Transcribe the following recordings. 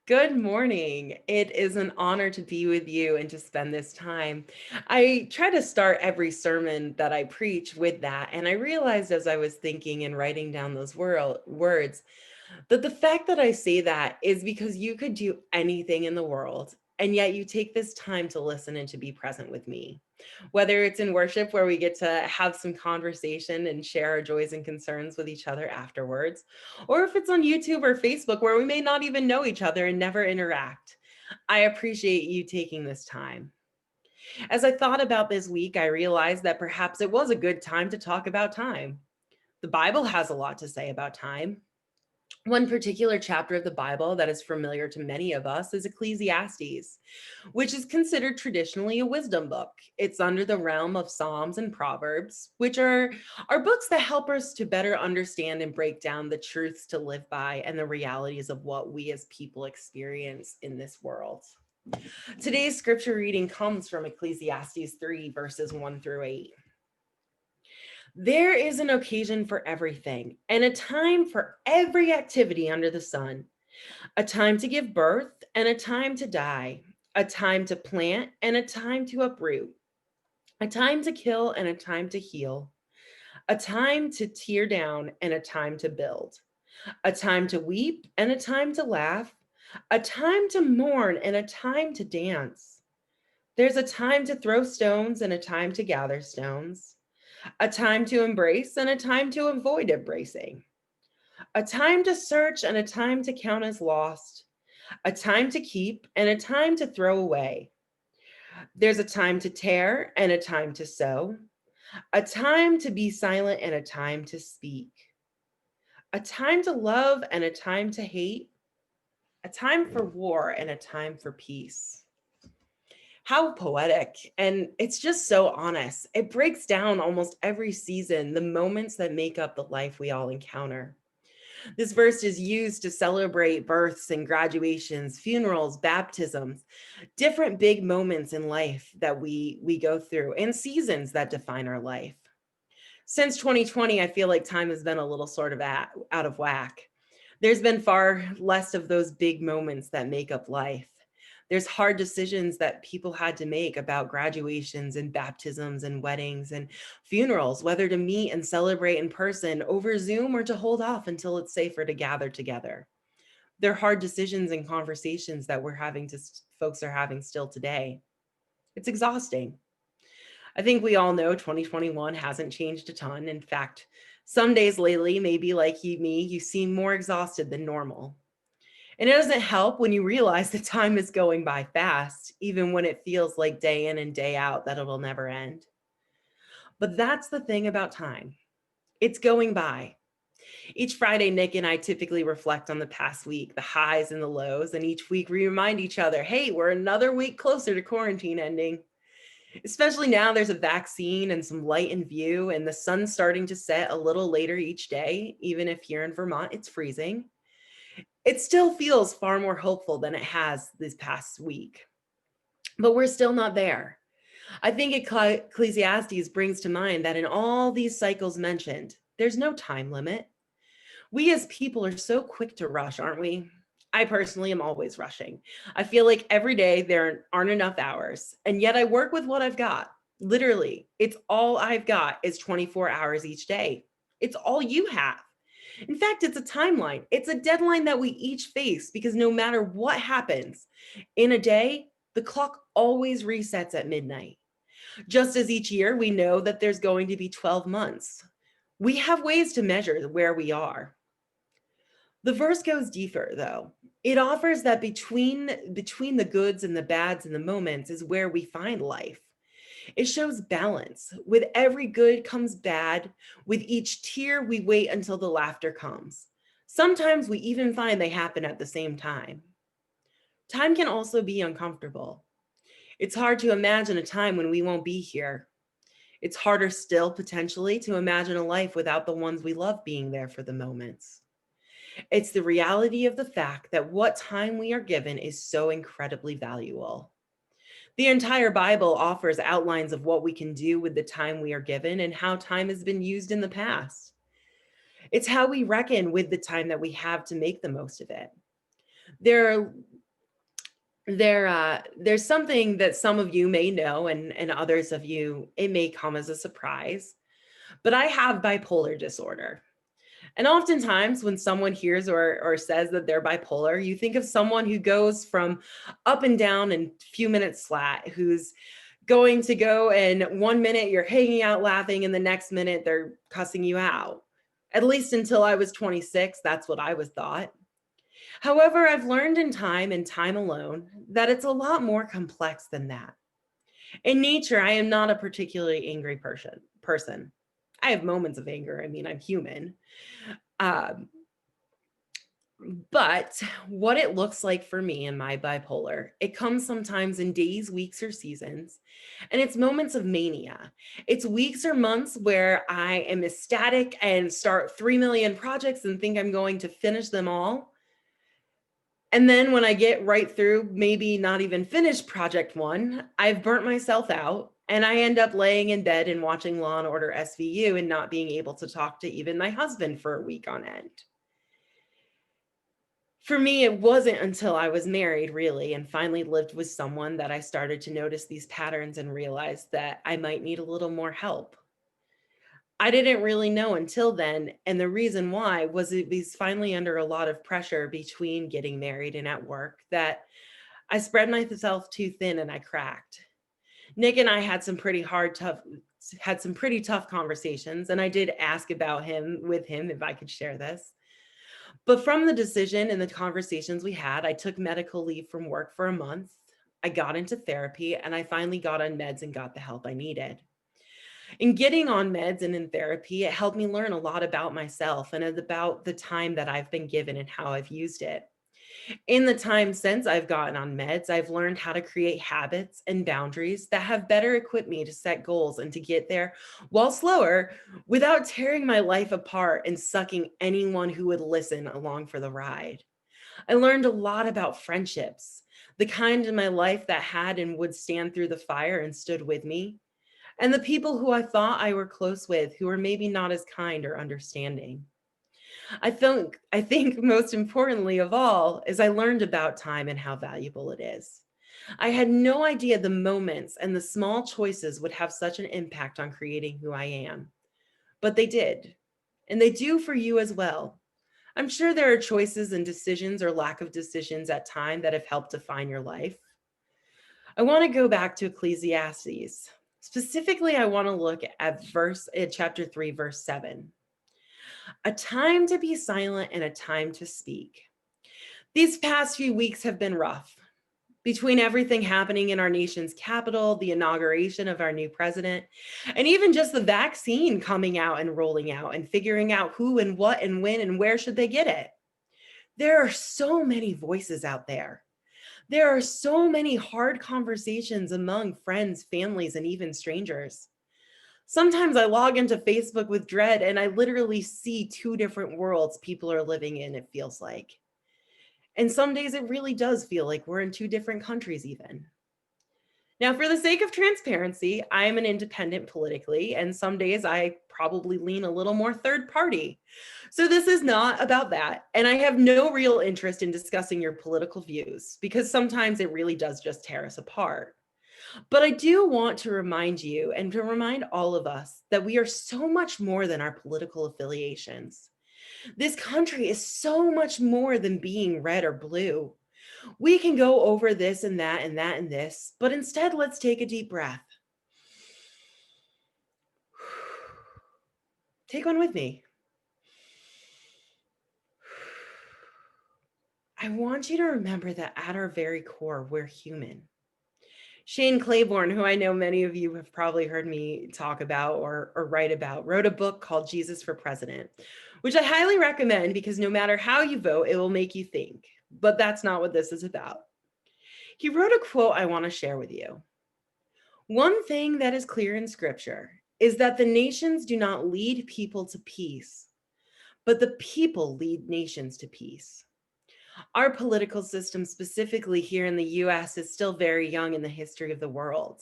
Good morning. It is an honor to be with you and to spend this time. I try to start every sermon that I preach with that. And I realized as I was thinking and writing down those words that the fact that I say that is because you could do anything in the world, and yet you take this time to listen and to be present with me. Whether it's in worship where we get to have some conversation and share our joys and concerns with each other afterwards, or if it's on YouTube or Facebook where we may not even know each other and never interact. I appreciate you taking this time. As I thought about this week, I realized that perhaps it was a good time to talk about time. The Bible has a lot to say about time. One particular chapter of the Bible that is familiar to many of us is Ecclesiastes, which is considered traditionally a wisdom book. It's under the realm of Psalms and Proverbs, which are books that help us to better understand and break down the truths to live by and the realities of what we as people experience in this world. Today's scripture reading comes from Ecclesiastes 3, verses 1 through 8. There is an occasion for everything, and a time for every activity under the sun, a time to give birth and a time to die, a time to plant and a time to uproot, a time to kill and a time to heal, a time to tear down and a time to build, a time to weep and a time to laugh, a time to mourn and a time to dance. There's a time to throw stones and a time to gather stones, a time to embrace and a time to avoid embracing, a time to search and a time to count as lost, a time to keep and a time to throw away. There's a time to tear and a time to sow, a time to be silent and a time to speak, a time to love and a time to hate, a time for war and a time for peace. How poetic. And it's just so honest. It breaks down almost every season, the moments that make up the life we all encounter. This verse is used to celebrate births and graduations, funerals, baptisms, different big moments in life that we go through and seasons that define our life. Since 2020, I feel like time has been a little sort of out of whack. There's been far less of those big moments that make up life. There's hard decisions that people had to make about graduations and baptisms and weddings and funerals, whether to meet and celebrate in person over Zoom or to hold off until it's safer to gather together. They're hard decisions and conversations that folks are having still today. It's exhausting. I think we all know 2021 hasn't changed a ton. In fact, some days lately, maybe like me, you seem more exhausted than normal. And it doesn't help when you realize that time is going by fast, even when it feels like day in and day out that it'll never end. But that's the thing about time. It's going by. Each Friday, Nick and I typically reflect on the past week, the highs and the lows, and each week we remind each other, hey, we're another week closer to quarantine ending. Especially now there's a vaccine and some light in view, and the sun's starting to set a little later each day, even if here in Vermont it's freezing. It still feels far more hopeful than it has this past week, but we're still not there. I think Ecclesiastes brings to mind that in all these cycles mentioned, there's no time limit. We as people are so quick to rush, aren't we? I personally am always rushing. I feel like every day there aren't enough hours, and yet I work with what I've got. Literally, it's all I've got is 24 hours each day. It's all you have. In fact, it's a timeline. It's a deadline that we each face because no matter what happens in a day, the clock always resets at midnight. Just as each year we know that there's going to be 12 months. We have ways to measure where we are. The verse goes deeper though. It offers that between the goods and the bads and the moments is where we find life. It shows balance. With every good comes bad. With each tear, we wait until the laughter comes. Sometimes we even find they happen at the same time. Time can also be uncomfortable. It's hard to imagine a time when we won't be here. It's harder still, potentially, to imagine a life without the ones we love being there for the moments. It's the reality of the fact that what time we are given is so incredibly valuable. The entire Bible offers outlines of what we can do with the time we are given and how time has been used in the past. It's how we reckon with the time that we have to make the most of it. There, there's something that some of you may know, and others of you, it may come as a surprise, but I have bipolar disorder. And oftentimes when someone hears or says that they're bipolar, you think of someone who goes from up and down in a few minutes flat, who's going to go and 1 minute you're hanging out laughing and the next minute they're cussing you out. At least until I was 26, that's what I was thought. However, I've learned in time and time alone that it's a lot more complex than that. In nature, I am not a particularly angry person. I have moments of anger. I mean, I'm human. Um, but what it looks like for me and my bipolar, it comes sometimes in days, weeks, or seasons, and it's moments of mania. It's weeks or months where I am ecstatic and start 3 million projects and think I'm going to finish them all. And then when I get right through, maybe not even finish project one, I've burnt myself out and I end up laying in bed and watching Law and Order SVU and not being able to talk to even my husband for a week on end. For me, it wasn't until I was married, really, and finally lived with someone that I started to notice these patterns and realized that I might need a little more help. I didn't really know until then, and the reason why was it was finally under a lot of pressure between getting married and at work that I spread myself too thin and I cracked. Nick and I had some pretty tough conversations, and I did ask about him with him if I could share this. But from the decision and the conversations we had, I took medical leave from work for a month. I got into therapy and I finally got on meds and got the help I needed. In getting on meds and in therapy, it helped me learn a lot about myself and about the time that I've been given and how I've used it. In the time since I've gotten on meds, I've learned how to create habits and boundaries that have better equipped me to set goals and to get there while slower without tearing my life apart and sucking anyone who would listen along for the ride. I learned a lot about friendships, the kind in my life that had and would stand through the fire and stood with me, and the people who I thought I were close with who were maybe not as kind or understanding. I think most importantly of all is I learned about time and how valuable it is. I had no idea the moments and the small choices would have such an impact on creating who I am, but they did. And they do for you as well. I'm sure there are choices and decisions or lack of decisions at time that have helped define your life. I want to go back to Ecclesiastes. Specifically, I want to look at chapter 3, verse 7. A time to be silent and a time to speak. These past few weeks have been rough. Between everything happening in our nation's capital, the inauguration of our new president, and even just the vaccine coming out and rolling out and figuring out who and what and when and where should they get it. There are so many voices out there. There are so many hard conversations among friends, families, and even strangers. Sometimes I log into Facebook with dread and I literally see two different worlds people are living in, it feels like. And some days it really does feel like we're in two different countries, even. Now, for the sake of transparency, I am an independent politically, and some days I probably lean a little more third party. So this is not about that. And I have no real interest in discussing your political views because sometimes it really does just tear us apart. But I do want to remind you and to remind all of us that we are so much more than our political affiliations. This country is so much more than being red or blue. We can go over this and that and that and this, but instead, let's take a deep breath. Take one with me. I want you to remember that at our very core, we're human. Shane Claiborne, who I know many of you have probably heard me talk about or write about, wrote a book called Jesus for President, which I highly recommend because no matter how you vote, it will make you think. But that's not what this is about. He wrote a quote I want to share with you. One thing that is clear in scripture is that the nations do not lead people to peace, but the people lead nations to peace. Our political system, specifically here in the US, is still very young in the history of the world.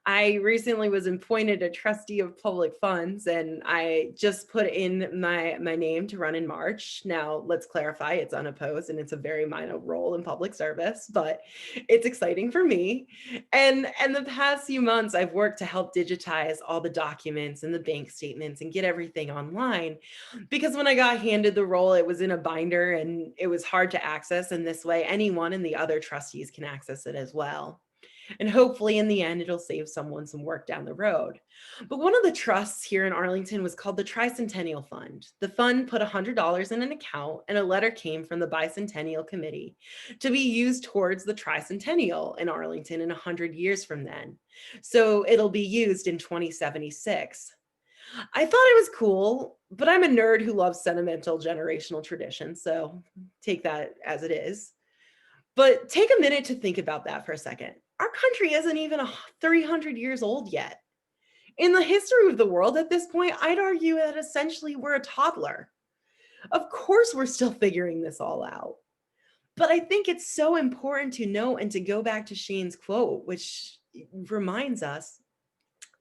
I recently was appointed a trustee of public funds, and I just put in my name to run in March. Now, let's clarify, it's unopposed and it's a very minor role in public service, but it's exciting for me. And the past few months, I've worked to help digitize all the documents and the bank statements and get everything online. Because when I got handed the role, it was in a binder and it was hard to access. And this way, anyone and the other trustees can access it as well. And hopefully in the end, it'll save someone some work down the road. But one of the trusts here in Arlington was called the Tricentennial Fund. The fund put $100 in an account, and a letter came from the Bicentennial Committee to be used towards the tricentennial in Arlington in 100 years from then. So it'll be used in 2076. I thought it was cool, but I'm a nerd who loves sentimental generational traditions, so take that as it is. But take a minute to think about that for a second. Our country isn't even 300 years old yet. In the history of the world at this point, I'd argue that essentially we're a toddler. Of course, we're still figuring this all out. But I think it's so important to know and to go back to Shane's quote, which reminds us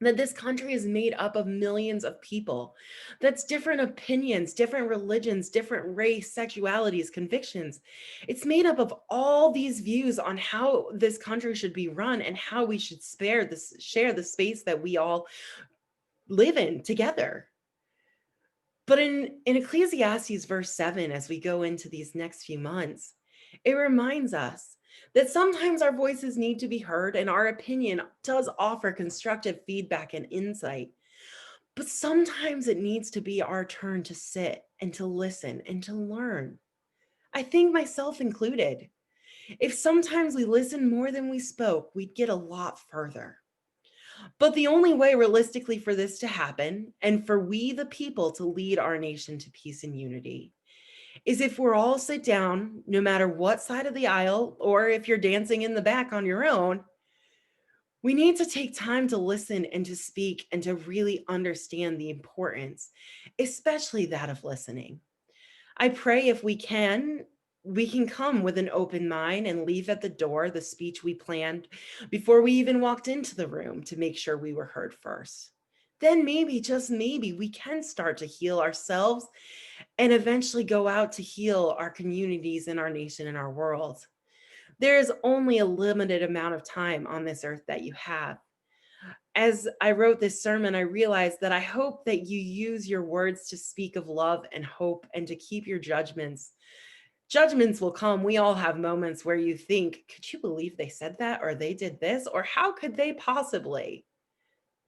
that this country is made up of millions of people. That's different opinions, different religions, different race, sexualities, convictions. It's made up of all these views on how this country should be run and how we should share the space that we all live in together. But in Ecclesiastes verse 7, as we go into these next few months, it reminds us that sometimes our voices need to be heard and our opinion does offer constructive feedback and insight. But sometimes it needs to be our turn to sit and to listen and to learn. I think myself included. If sometimes we listened more than we spoke, we'd get a lot further. But the only way realistically for this to happen, and for we the people to lead our nation to peace and unity, is if we're all sit down, no matter what side of the aisle, or if you're dancing in the back on your own, we need to take time to listen and to speak and to really understand the importance, especially that of listening. I pray if we can come with an open mind and leave at the door the speech we planned before we even walked into the room to make sure we were heard first. Then maybe, just maybe, we can start to heal ourselves and eventually go out to heal our communities and our nation and our world. There is only a limited amount of time on this earth that you have. As I wrote this sermon, I realized that I hope that you use your words to speak of love and hope and to keep your judgments. Judgments will come. We all have moments where you think, could you believe they said that or they did this or how could they possibly?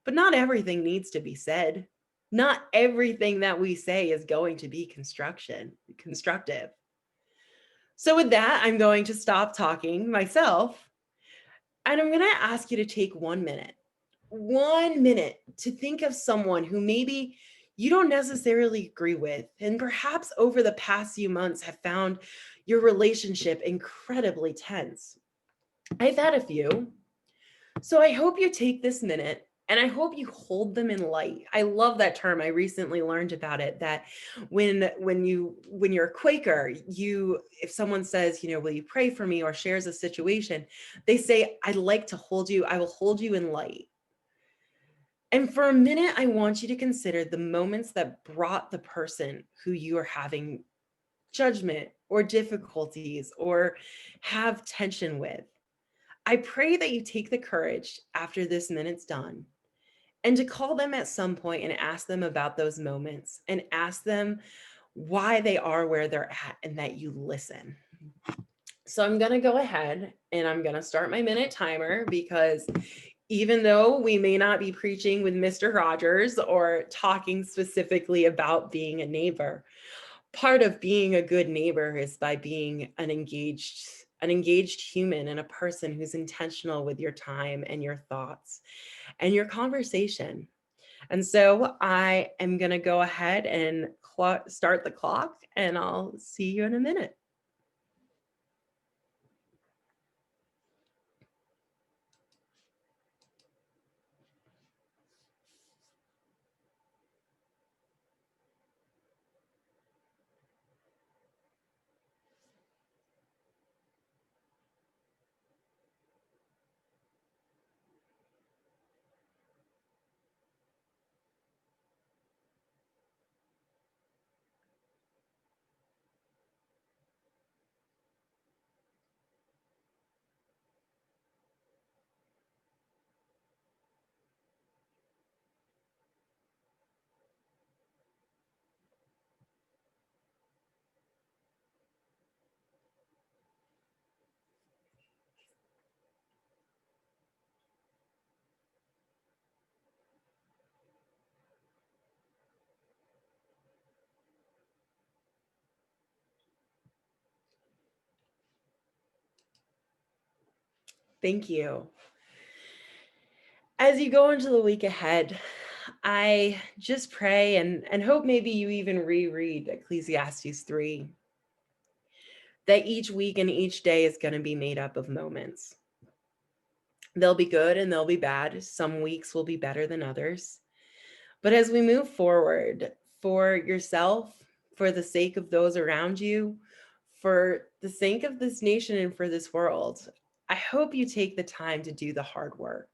But not everything needs to be said. Not everything that we say is going to be constructive. So with that, I'm going to stop talking myself and I'm going to ask you to take 1 minute to think of someone who maybe you don't necessarily agree with, and perhaps over the past few months have found your relationship incredibly tense. I've had a few. So I hope you take this minute and I hope you hold them in light. I love that term. I recently learned about it that when you're a Quaker, if someone says, will you pray for me or shares a situation, they say, I'd like to hold you, I will hold you in light. And for a minute, I want you to consider the moments that brought the person who you are having judgment or difficulties or have tension with. I pray that you take the courage after this minute's done and to call them at some point and ask them about those moments and ask them why they are where they're at and that you listen. So I'm going to go ahead and I'm going to start my minute timer because even though we may not be preaching with Mr. Rogers or talking specifically about being a neighbor, part of being a good neighbor is by being an engaged human and a person who's intentional with your time and your thoughts and your conversation. And so I am going to go ahead and start the clock and I'll see you in a minute. Thank you. As you go into the week ahead, I just pray and hope maybe you even reread Ecclesiastes 3, that each week and each day is going to be made up of moments. They'll be good and they'll be bad. Some weeks will be better than others. But as we move forward, for yourself, for the sake of those around you, for the sake of this nation and for this world, I hope you take the time to do the hard work,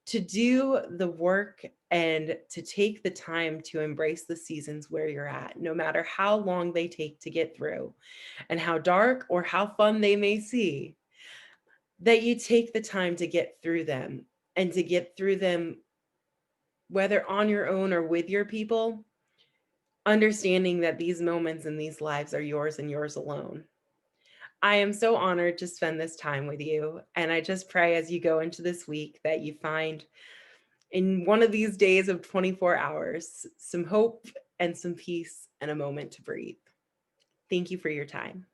to do the work and to take the time to embrace the seasons where you're at, no matter how long they take to get through and how dark or how fun they may see, that you take the time to get through them and to get through them, whether on your own or with your people, understanding that these moments in these lives are yours and yours alone. I am so honored to spend this time with you. And I just pray as you go into this week that you find in one of these days of 24 hours some hope and some peace and a moment to breathe. Thank you for your time.